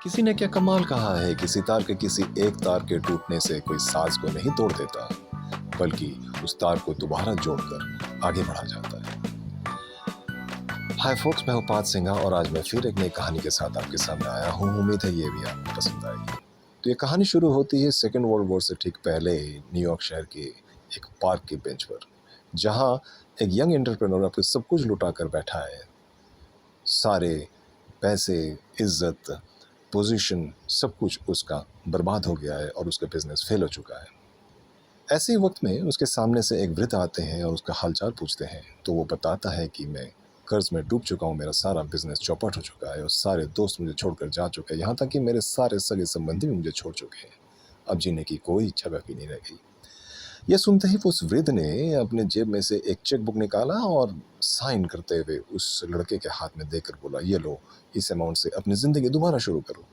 किसी ने क्या कमाल कहा है कि सितार के किसी एक तार के टूटने से कोई साज को नहीं तोड़ देता, बल्कि उस तार को दोबारा जोड़कर आगे बढ़ा जाता है। हाय फोक्स, मैं हूँ पात सिंघा और आज मैं फिर एक नई कहानी के साथ आपके सामने आया हूँ। उम्मीद है ये भी आपको पसंद आएगी। तो ये कहानी शुरू होती है सेकेंड वर्ल्ड वॉर से ठीक पहले न्यूयॉर्क शहर के एक पार्क की बेंच पर, जहाँ एक यंग एंटरप्रेन्योर अपने सब कुछ लुटा कर बैठा है। सारे पैसे, इज्जत, पोजीशन, सब कुछ उसका बर्बाद हो गया है और उसका बिजनेस फेल हो चुका है। ऐसे ही वक्त में उसके सामने से एक वृद्ध आते हैं और उसका हालचाल पूछते हैं। तो वो बताता है कि मैं कर्ज में डूब चुका हूँ, मेरा सारा बिजनेस चौपट हो चुका है और सारे दोस्त मुझे छोड़कर जा चुके हैं, यहाँ तक कि मेरे सारे सगे संबंधी भी मुझे छोड़ चुके हैं। अब जीने की कोई इच्छा बाकी नहीं रह गई। यह सुनते ही उस वृद्ध ने अपने जेब में से एक चेक बुक निकाला और साइन करते हुए उस लड़के के हाथ में देकर बोला, ये लो, इस अमाउंट से अपनी ज़िंदगी दोबारा शुरू करो।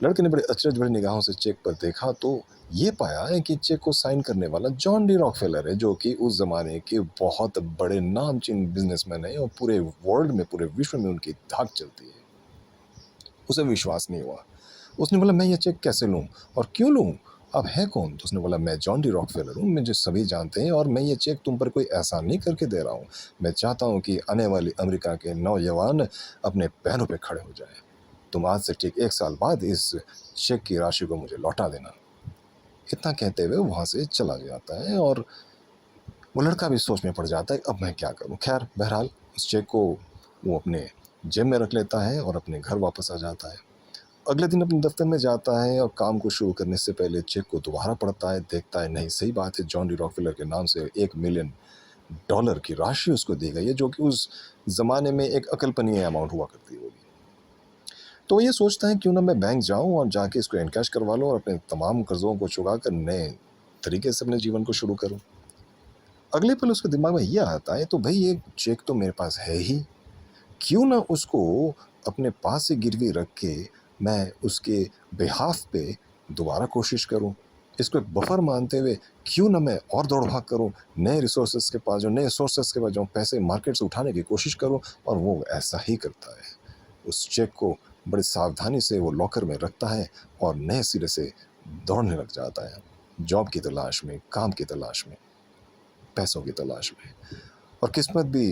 लड़के ने बड़े अचरज भरी निगाहों से चेक पर देखा तो ये पाया है कि चेक को साइन करने वाला जॉन डी रॉकफेलर है, जो कि उस ज़माने के बहुत बड़े नामचीन बिजनेसमैन है और पूरे वर्ल्ड में, पूरे विश्व में उनकी धाक चलती है। उसे विश्वास नहीं हुआ। उसने बोला, मैं ये चेक कैसे लूँ और क्यों लूँ? अब है कौन? तो उसने बोला, मैं जॉन डी रॉकफेलर हूँ, मुझे सभी जानते हैं और मैं ये चेक तुम पर कोई एहसान नहीं करके दे रहा हूँ। मैं चाहता हूँ कि आने वाली अमेरिका के नौजवान अपने पैरों पर खड़े हो जाए। तुम आज से ठीक 1 साल बाद इस चेक की राशि को मुझे लौटा देना। इतना कहते हुए वहाँ से चला जाता है और वो लड़का भी सोच में पड़ जाता है, अब मैं क्या करूँ। खैर, बहरहाल उस चेक को वो अपने जेब में रख लेता है और अपने घर वापस आ जाता है। अगले दिन अपने दफ्तर में जाता है और काम को शुरू करने से पहले चेक को दोबारा पढ़ता है। देखता है, नहीं, सही बात है, जॉन डी रॉकफेलर के नाम से $1 मिलियन की राशि उसको दी गई है, जो कि उस ज़माने में एक अकल्पनीय अमाउंट हुआ करती होगी। तो ये सोचता है, क्यों ना मैं बैंक जाऊं और जाके इसको एनकैश करवा लूं और अपने तमाम कर्जों को चुका कर नए तरीके से अपने जीवन को शुरू करूं। अगले पल उसके दिमाग में यह आता है, तो भाई ये चेक तो मेरे पास है ही, क्यों ना उसको अपने पास से गिरवी रख के मैं उसके बिहाफ पे दोबारा कोशिश करूं। इसको एक बफर मानते हुए क्यों ना मैं और दौड़ भाग करूं, नए रिसोर्सेज के पास, जो नए सोर्सेज के पास जाऊं, पैसे मार्केट से उठाने की कोशिश करूं। और वो ऐसा ही करता है। उस चेक को बड़ी सावधानी से वो लॉकर में रखता है और नए सिरे से दौड़ने लग जाता है, जॉब की तलाश में, काम की तलाश में, पैसों की तलाश में। और किस्मत भी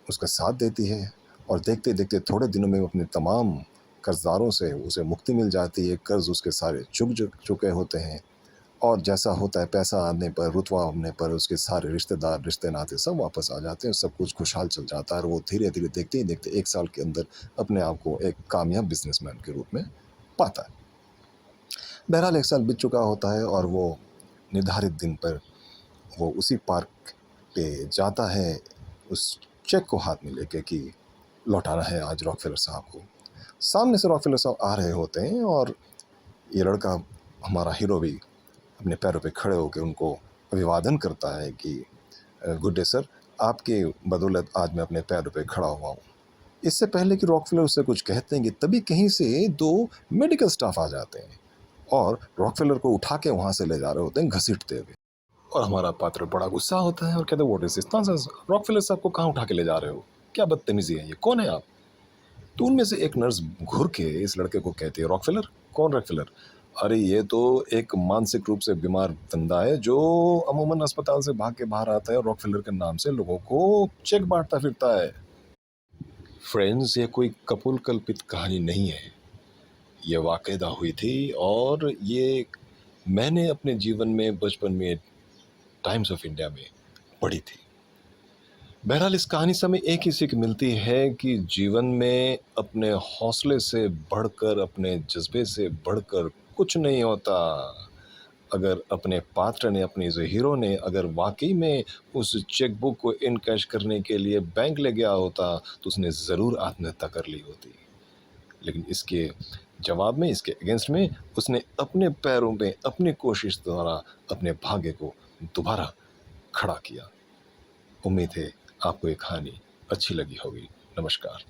उसका साथ देती है और देखते देखते थोड़े दिनों में अपने तमाम कर्जदारों से उसे मुक्ति मिल जाती है। कर्ज उसके सारे चुक चुके होते हैं और जैसा होता है, पैसा आने पर, रुतबा होने पर उसके सारे रिश्तेदार, रिश्ते नाते सब वापस आ जाते हैं, सब कुछ खुशहाल चल जाता है और वो धीरे धीरे देखते ही देखते 1 साल के अंदर अपने आप को एक कामयाब बिजनेसमैन के रूप में पाता है। बहरहाल 1 साल बीत चुका होता है और वो निर्धारित दिन पर वो उसी पार्क पे जाता है, उस चेक को हाथ में लेके कि लौटाना है आज रॉकफेलर साहब को। सामने से रॉकफेलर साहब आ रहे होते हैं और ये लड़का, हमारा हीरो, भी अपने पैरों पे खड़े होकर उनको अभिवादन करता है कि गुड डे सर, आपके बदौलत आज मैं अपने पैरों पे खड़ा हुआ हूँ। इससे पहले कि रॉकफेलर उससे कुछ कहते हैं कि तभी कहीं से 2 मेडिकल स्टाफ आ जाते हैं और रॉकफेलर को उठा के वहाँ से ले जा रहे होते हैं घसीटते हुए। और हमारा पात्र बड़ा गुस्सा होता है और कहता है, what is this nonsense, Rockefeller साहब को कहाँ उठा के ले जा रहे हो, क्या बदतमीजी है ये, कौन है आप? तो उनमें से एक नर्स घुर के इस लड़के को कहती है, रॉकफेलर? कौन रॉकफेलर? अरे ये तो एक मानसिक रूप से बीमार बंदा है जो अमूमन अस्पताल से भाग के बाहर आता है और रॉकफेलर के नाम से लोगों को चेक बांटता फिरता है। फ्रेंड्स, ये कोई कपोल कल्पित कहानी नहीं है, ये वाकईदा हुई थी और ये मैंने अपने जीवन में बचपन में टाइम्स ऑफ इंडिया में पढ़ी थी। बहरहाल इस कहानी से हमें एक ही सीख मिलती है कि जीवन में अपने हौसले से बढ़कर, अपने जज्बे से बढ़कर कुछ नहीं होता। अगर अपने पात्र ने, अपने जो हीरो ने, अगर वाकई में उस चेकबुक को इनकैश करने के लिए बैंक ले गया होता तो उसने ज़रूर आत्महत्या कर ली होती। लेकिन इसके जवाब में, इसके अगेंस्ट में, उसने अपने पैरों पे अपनी कोशिश द्वारा अपने भाग्य को दोबारा खड़ा किया। उम्मीद है आपको ये कहानी अच्छी लगी होगी। नमस्कार।